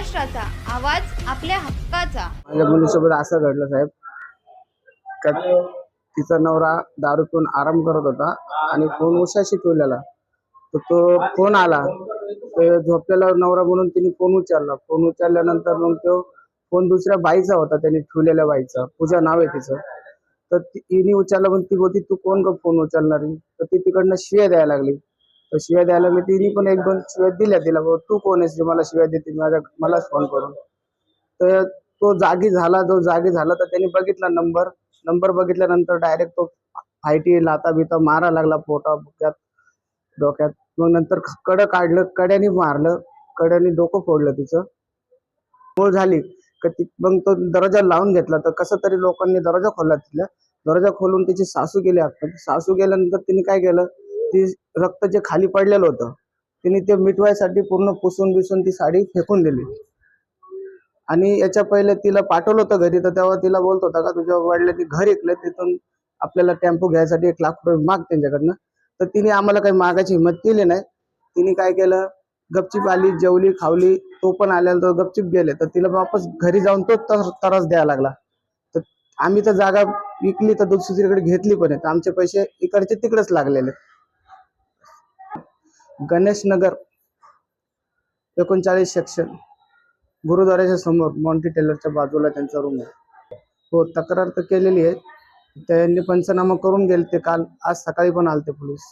महाराष्ट्राचा आवाज आपल्या हक्काचा। माझ्या मुलीसोबत असं घडलं साहेब का तिचा नवरा दारू पिऊन आराम करत होता आणि फोन उशाशी ठेवलेला, तर तो फोन आला तर झोपलेला नवरा म्हणून तिने फोन उचलला. फोन उचलल्यानंतर मग तो फोन दुसऱ्या बाईचा होता, त्यांनी ठेवलेल्या बाईचा, पूजा नाव आहे तिचं. तर तिने उचलला, पण ती बोलती तू कोण ग फोन उचलणारी, तर ती तिकडनं शिव्या द्यायला लागली. तर शिव्या द्यायला मी तिने पण एक दोन शिव्या दिल्या तिला, तू कोण आहेस जे मला शिव्या देते मलाच फोन करून. तर तो जागी झाला, तर त्यांनी बघितला नंबर बघितल्यानंतर डायरेक्ट तो फायटी लाता बिता मारा लागला पोटा बुक्यात डोक्यात. मग नंतर कडं काढलं, कड्याने मारलं, कड्याने डोकं फोडलं तिचं. मूळ झाली का ती मग तो दरवाजा लावून घेतला. तर कसं तरी लोकांनी दरवाजा खोलला, तिथला दरवाजा खोलून तिची सासू गेली आत. सासू गेल्यानंतर तिने काय केलं, ती रक्त जे खाली पडलेलं होतं तिने ते मिटवायसाठी पूर्ण पुसून बिसून ती साडी फेकून दिली. आणि याच्या पहिले तिला पाठवलं होतं घरी, तर तेव्हा तिला बोलत होता का तुझ्या वडिलांनी घर ऐकलं, तिथून आपल्याला टेम्पो घ्यायसाठी 1,00,000 रुपये माग त्यांच्याकडनं. तर तिने आम्हाला काही मागायची हिंमत केली नाही. तिने काय केलं, गपचीप आली, जेवली खावली, तो पण आल्याला तो गपचीप गेले. तर तिला वापस घरी जाऊन तो त्रास द्यायला लागला. तर आम्ही तर जागा विकली तर दुसरीकडे घेतली पण आहे, तर आमचे पैसे इकडचे तिकडेच लागलेले. गणेश नगर 39 सेक्शन, गुरुद्वाराच्या समोर मॉन्टी टेलरच्या बाजूला त्यांचा रूम आहे. हो, तक्रार तर केलेली आहे. त्यांनी पंचनामा करून गेले ते काल, आज सकाळी पण आलते पोलीस.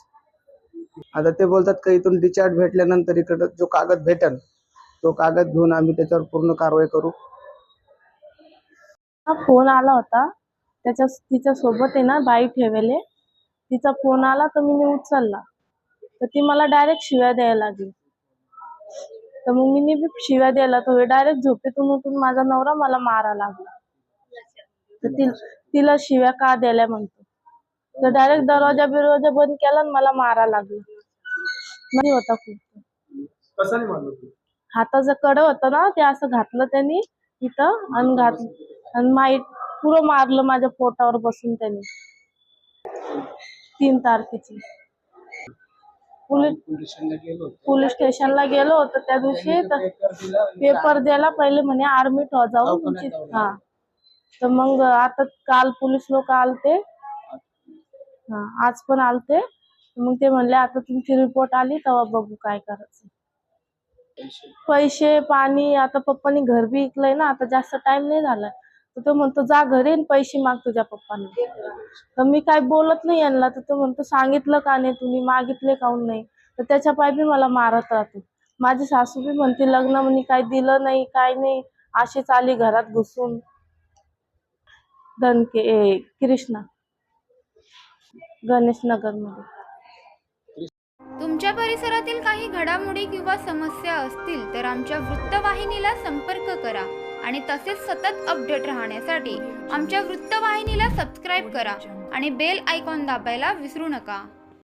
आता ते बोलतात का इथून डिस्चार्ज भेटल्यानंतर इकडे जो कागद भेटेल तो कागद घेऊन आम्ही त्याच्यावर पूर्ण कारवाई करू. फोन आला होता, तिच्या सोबत आहे ना बाई ठेवले, तिचा फोन आला तर मी उचलला, तर ती मला डायरेक्ट शिव्या द्यायला लागली. तर मग मी शिव्या द्यायला तर डायरेक्ट झोपेतून उठून माझा नवरा मला मारा लागला. तर तिला शिव्या का द्यायला म्हणतो, तर डायरेक्ट दरवाजा बंद केला आणि मला मारा लागला. नाही होता खूप हाताचं कडं होतं ना, ते असं घातलं त्यांनी इथं आणि माईट पुरं मारलं माझ्या पोटावर बसून त्यांनी. 3 तारखेची पोलीस स्टेशनला गेलो होतो त्या दिवशी. तर पेपर द्यायला पहिले म्हणे ऍडमिट हो जाऊ तुमची. हा, तर मग आता काल पोलीस लोक आलते, आज पण आलते. मग ते म्हणले आता तुमची रिपोर्ट आली तेव्हा बघू काय करायचं. पैसे पाणी, आता पप्पानी घर बी विकलंय ना, आता जास्त टाइम नाही झालाय. तर तो म्हणतो जा घरी पैसे माग तुझ्या पप्पांना. तर मी काय बोलत नाही यांना. तर तो म्हणतो सांगितलं का नाही तुम्ही, मागितले काऊन नाही. तर त्याच्या पाय बी मला मारत राहतो. माझी सासू बी म्हणते लग्न म्हणे काय दिलं नाही काय नाही, अशीच आली घरात घुसून. दणके कृष्णा गणेश नगर मध्ये. तुमच्या परिसरातील काही घडामोडी किंवा समस्या असतील तर आमच्या वृत्तवाहिनीला संपर्क करा आणि तसेच सतत अपडेट राहण्यासाठी आमच्या वृत्तवाहिनीला सबस्क्राईब करा आणि बेल आयकॉन दाबायला विसरू नका.